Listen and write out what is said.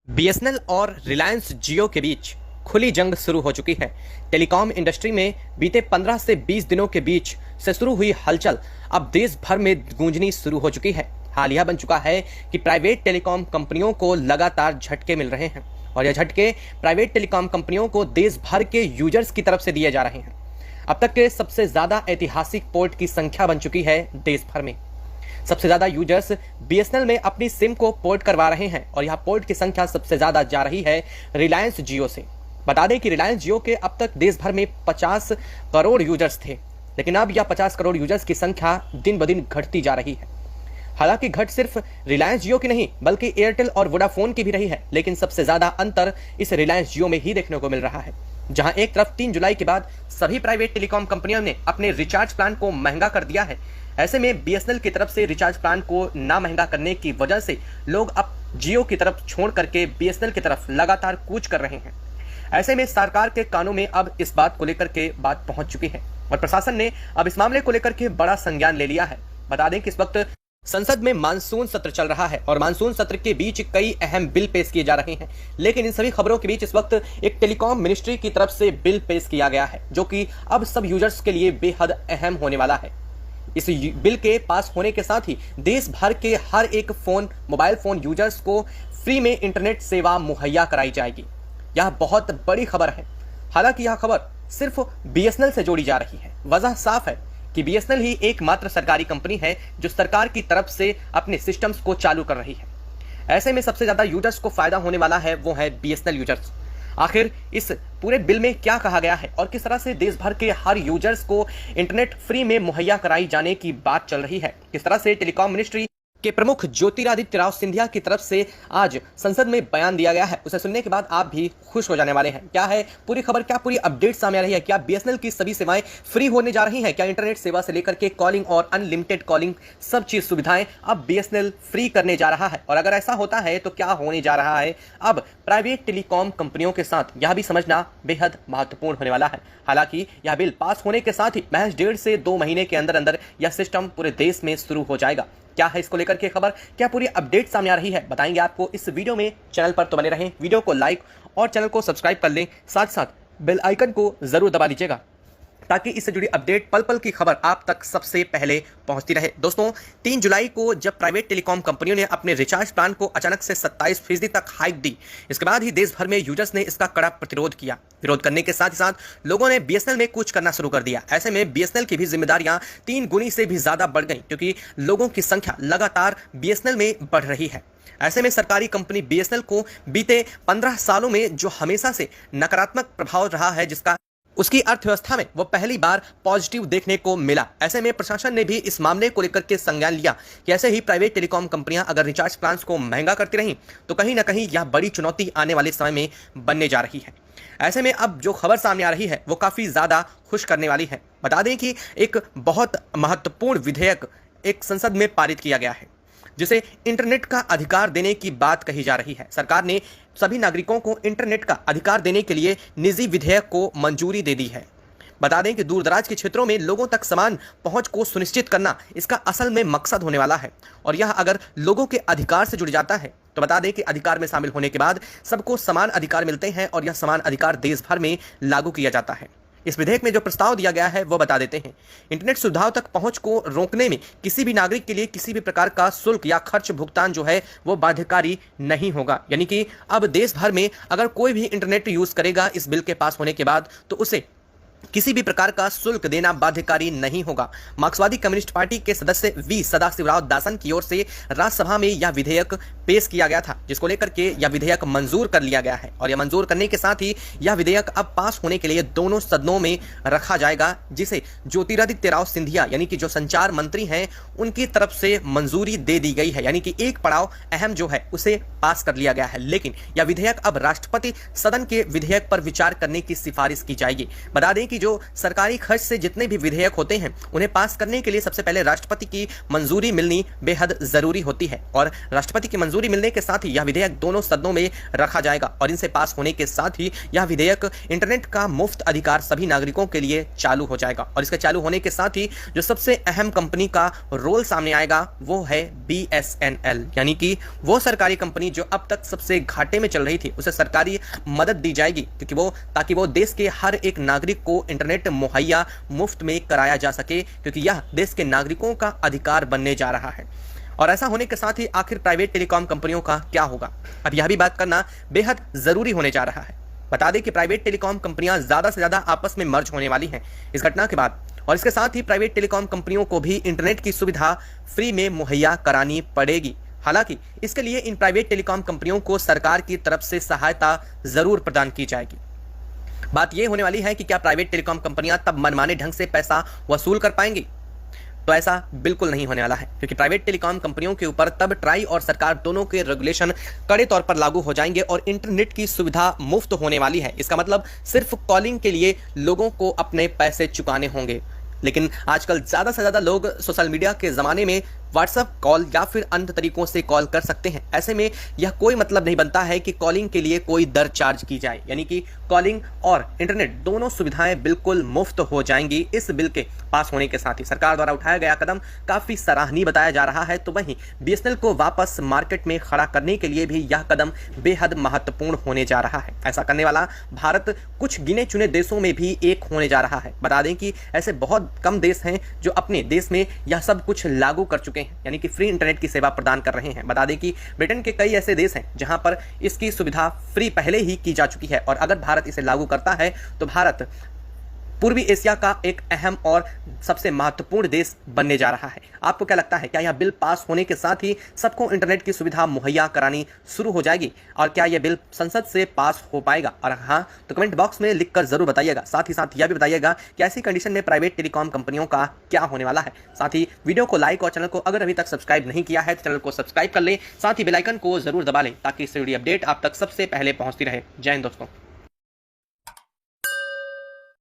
BSNL और रिलायंस जियो के बीच खुली जंग शुरू हो चुकी है। टेलीकॉम इंडस्ट्री में बीते 15 से 20 दिनों के बीच से शुरू हुई हलचल अब देश भर में गूंजनी शुरू हो चुकी है। हाल यह बन चुका है कि प्राइवेट टेलीकॉम कंपनियों को लगातार झटके मिल रहे हैं और यह झटके प्राइवेट टेलीकॉम कंपनियों को देश भर के यूजर्स की तरफ से दिए जा रहे हैं। अब तक के सबसे ज्यादा ऐतिहासिक पोर्ट की संख्या बन चुकी है देश भर में। सबसे ज्यादा यूजर्स बीएसएनएल में अपनी सिम को पोर्ट करवा रहे हैं और यह पोर्ट की संख्या सबसे ज्यादा जा रही है रिलायंस जियो से। बता दें कि रिलायंस जियो के अब तक देश भर में 50 करोड़ यूजर्स थे, लेकिन अब यह 50 करोड़ यूजर्स की संख्या दिन ब दिन घटती जा रही है। हालांकि घट सिर्फ रिलायंस जियो की नहीं बल्कि एयरटेल और वोडाफोन की भी रही है, लेकिन सबसे ज्यादा अंतर इस रिलायंस जियो में ही देखने को मिल रहा है, जहां एक तरफ 3 जुलाई के बाद सभी प्राइवेट टेलीकॉम कंपनियों ने अपने रिचार्ज प्लान को महंगा कर दिया है। ऐसे में बीएसएनएल की तरफ से रिचार्ज प्लान को ना महंगा करने की वजह से लोग अब जियो की तरफ छोड़ करके बीएसएनएल की तरफ लगातार कूच कर रहे हैं। ऐसे में सरकार के कानों में अब इस बात को लेकर के बात पहुंच चुकी है और प्रशासन ने अब इस मामले को लेकर के बड़ा संज्ञान ले लिया है। बता दें कि इस वक्त संसद में मानसून सत्र चल रहा है और मानसून सत्र के बीच कई अहम बिल पेश किए जा रहे हैं, लेकिन इन सभी खबरों के बीच इस वक्त एक टेलीकॉम मिनिस्ट्री की तरफ से बिल पेश किया गया है जो कि अब सब यूजर्स के लिए बेहद अहम होने वाला है। इस बिल के पास होने के साथ ही देश भर के हर एक मोबाइल फोन यूजर्स को फ्री में इंटरनेट सेवा मुहैया कराई जाएगी। यह बहुत बड़ी खबर है। हालांकि यह खबर सिर्फ बीएसएनएल से जोड़ी जा रही है। वजह साफ है कि बीएसएनएल ही एकमात्र सरकारी कंपनी है जो सरकार की तरफ से अपने सिस्टम्स को चालू कर रही है। ऐसे में सबसे ज्यादा यूजर्स को फायदा होने वाला है वो है बीएसएनएल यूजर्स। आखिर इस पूरे बिल में क्या कहा गया है और किस तरह से देश भर के हर यूजर्स को इंटरनेट फ्री में मुहैया कराई जाने की बात चल रही है, किस तरह से टेलीकॉम मिनिस्ट्री के प्रमुख ज्योतिरादित्य राव सिंधिया की तरफ से आज संसद में बयान दिया गया है, उसे सुनने के बाद आप भी खुश हो जाने वाले हैं। क्या है पूरी खबर, क्या पूरी अपडेट सामने आ रही है? क्या बीएसएनएल की सभी सेवाएं फ्री होने जा रही हैं? क्या इंटरनेट सेवा से लेकर के कॉलिंग और अनलिमिटेड कॉलिंग सब चीज सुविधाएं अब बीएसएनएल फ्री करने जा रहा है? और अगर ऐसा होता है तो क्या होने जा रहा है अब प्राइवेट टेलीकॉम कंपनियों के साथ, यह भी समझना बेहद महत्वपूर्ण होने वाला है। हालांकि यह बिल पास होने के साथ ही महज 1.5 से 2 महीने के अंदर अंदर यह सिस्टम पूरे देश में शुरू हो जाएगा। क्या है इसको लेकर के खबर, क्या पूरी अपडेट सामने आ रही है, बताएंगे आपको इस वीडियो में। चैनल पर तो बने रहें, वीडियो को लाइक और चैनल को सब्सक्राइब कर लें, साथ साथ बेल आइकन को जरूर दबा दीजिएगा ताकि इससे जुड़ी अपडेट पल पल की खबर आप तक सबसे पहले पहुंचती रहे। दोस्तों, 3 जुलाई को जब प्राइवेट टेलीकॉम कंपनियों ने अपने रिचार्ज प्लान को अचानक से 27% तक हाइक दी, इसके बाद ही देश भर में यूजर्स ने इसका कड़ा प्रतिरोध किया। विरोध करने के साथ ही साथ लोगों ने बीएसएनएल में कूच करना शुरू कर दिया। ऐसे में बीएसएनएल की भी जिम्मेदारियां 3 गुनी से भी ज्यादा बढ़ गई, क्योंकि लोगों की संख्या लगातार बीएसएनएल में बढ़ रही है। ऐसे में सरकारी कंपनी बीएसएनएल को बीते 15 सालों में जो हमेशा से नकारात्मक प्रभाव रहा है, जिसका उसकी अर्थव्यवस्था में वो पहली बार पॉजिटिव देखने को मिला। ऐसे में प्रशासन ने भी इस मामले को लेकर के संज्ञान लिया कि ऐसे ही प्राइवेट टेलीकॉम कंपनियां अगर रिचार्ज प्लान्स को महंगा करती रहीं तो कहीं ना कहीं यह बड़ी चुनौती आने वाले समय में बनने जा रही है। ऐसे में अब जो खबर सामने आ रही है वो काफी ज्यादा खुश करने वाली है। बता दें कि एक बहुत महत्वपूर्ण विधेयक एक संसद में पारित किया गया है जिसे इंटरनेट का अधिकार देने की बात कही जा रही है। सरकार ने सभी नागरिकों को इंटरनेट का अधिकार देने के लिए निजी विधेयक को मंजूरी दे दी है। बता दें कि दूरदराज के क्षेत्रों में लोगों तक समान पहुंच को सुनिश्चित करना इसका असल में मकसद होने वाला है और यह अगर लोगों के अधिकार से जुड़ जाता है तो बता दें कि अधिकार में शामिल होने के बाद सबको समान अधिकार मिलते हैं और यह समान अधिकार देश भर में लागू किया जाता है। इस विधेयक में जो प्रस्ताव दिया गया है वो बता देते हैं। इंटरनेट सुविधाओं तक पहुंच को रोकने में किसी भी नागरिक के लिए किसी भी प्रकार का शुल्क या खर्च भुगतान जो है वो बाध्यकारी नहीं होगा। यानी कि अब देश भर में अगर कोई भी इंटरनेट यूज करेगा इस बिल के पास होने के बाद तो उसे किसी भी प्रकार का शुल्क देना बाध्यकारी नहीं होगा। मार्क्सवादी कम्युनिस्ट पार्टी के सदस्य वी सदाशिवराव दासन की ओर से राज्यसभा में यह विधेयक पेश किया गया था, जिसको लेकर के यह विधेयक मंजूर कर लिया गया है और यह मंजूर करने के साथ ही यह विधेयक अब पास होने के लिए दोनों सदनों में रखा जाएगा, जिसे ज्योतिरादित्य राव सिंधिया यानी कि जो संचार मंत्री हैं उनकी तरफ से मंजूरी दे दी गई है। यानी कि एक पड़ाव अहम जो है उसे पास कर लिया गया है, लेकिन यह विधेयक अब राष्ट्रपति सदन के विधेयक पर विचार करने की सिफारिश की जाएगी। बता दें कि कि जो सरकारी खर्च से जितने भी विधेयक होते हैं उन्हें पास करने के लिए सबसे पहले राष्ट्रपति की मंजूरी मिलनी बेहद जरूरी होती है और राष्ट्रपति की मंजूरी मिलने के साथ ही यह विधेयक दोनों सदनों में रखा जाएगा और इनसे पास होने के साथ ही यह विधेयक इंटरनेट का मुफ्त अधिकार सभी नागरिकों के लिए चालू हो जाएगा और इसके चालू होने के साथ ही जो सबसे अहम कंपनी का रोल सामने आएगा वो है BSNL, यानी कि वो सरकारी कंपनी जो अब तक सबसे घाटे में चल रही थी उसे सरकारी मदद दी जाएगी क्योंकि ताकि वो देश के हर एक नागरिक को इंटरनेट मुहैया मुफ्त में कराया जा सके, क्योंकि यह देश के नागरिकों का अधिकार बनने जा रहा है। और ऐसा होने के साथ ही आखिर प्राइवेट टेलीकॉम कंपनियों का क्या होगा, अब यह भी बात करना बेहद जरूरी होने जा रहा है। बता दें कि प्राइवेट टेलीकॉम कंपनियां ज्यादा से ज्यादा आपस में मर्ज होने वाली हैं इस घटना के बाद, और इसके साथ ही प्राइवेट टेलीकॉम कंपनियों को भी इंटरनेट की सुविधा फ्री में मुहैया करानी पड़ेगी। हालांकि इसके लिए इन प्राइवेट टेलीकॉम कंपनियों को सरकार की तरफ से सहायता जरूर प्रदान की जाएगी। बात यह होने वाली है कि क्या प्राइवेट टेलीकॉम कंपनियां तब मनमाने ढंग से पैसा वसूल कर पाएंगी? तो ऐसा बिल्कुल नहीं होने वाला है, क्योंकि प्राइवेट टेलीकॉम कंपनियों के ऊपर तब ट्राई और सरकार दोनों के रेगुलेशन कड़े तौर पर लागू हो जाएंगे और इंटरनेट की सुविधा मुफ्त होने वाली है। इसका मतलब सिर्फ कॉलिंग के लिए लोगों को अपने पैसे चुकाने होंगे। लेकिन आजकल ज्यादा से ज्यादा लोग सोशल मीडिया के जमाने में व्हाट्सएप कॉल या फिर अन्य तरीकों से कॉल कर सकते हैं। ऐसे में यह कोई मतलब नहीं बनता है कि कॉलिंग के लिए कोई दर चार्ज की जाए, यानी कि कॉलिंग और इंटरनेट दोनों सुविधाएं बिल्कुल मुफ्त हो जाएंगी। इस बिल के पास होने के साथ ही सरकार द्वारा उठाया गया कदम काफी सराहनीय बताया जा रहा है। तो वहीं BSNL को वापस मार्केट में खड़ा करने के लिए भी यह कदम बेहद महत्वपूर्ण होने जा रहा है। ऐसा करने वाला भारत कुछ गिने चुने देशों में भी एक होने जा रहा है। बता दें कि ऐसे बहुत कम देश हैं जो अपने देश में यह सब कुछ लागू कर चुके हैं, यानी कि फ्री इंटरनेट की सेवा प्रदान कर रहे हैं। बता दें कि ब्रिटेन के कई ऐसे देश हैं जहां पर इसकी सुविधा फ्री पहले ही की जा चुकी है और अगर भारत इसे लागू करता है तो भारत पूर्वी एशिया का एक अहम और सबसे महत्वपूर्ण देश बनने जा रहा है। आपको क्या लगता है, क्या यह बिल पास होने के साथ ही सबको इंटरनेट की सुविधा मुहैया करानी शुरू हो जाएगी और क्या यह बिल संसद से पास हो पाएगा? और हाँ, तो कमेंट बॉक्स में लिखकर जरूर बताइएगा। साथ ही साथ यह भी बताइएगा कि ऐसी कंडीशन में प्राइवेट टेलीकॉम कंपनियों का क्या होने वाला है। साथ ही वीडियो को लाइक और चैनल को अगर अभी तक सब्सक्राइब नहीं किया है तो चैनल को सब्सक्राइब कर लें, साथ ही बेल आइकन को जरूर दबा लें ताकि इससे जुड़ी अपडेट आप तक सबसे पहले पहुंचती रहे। जय हिंद दोस्तों।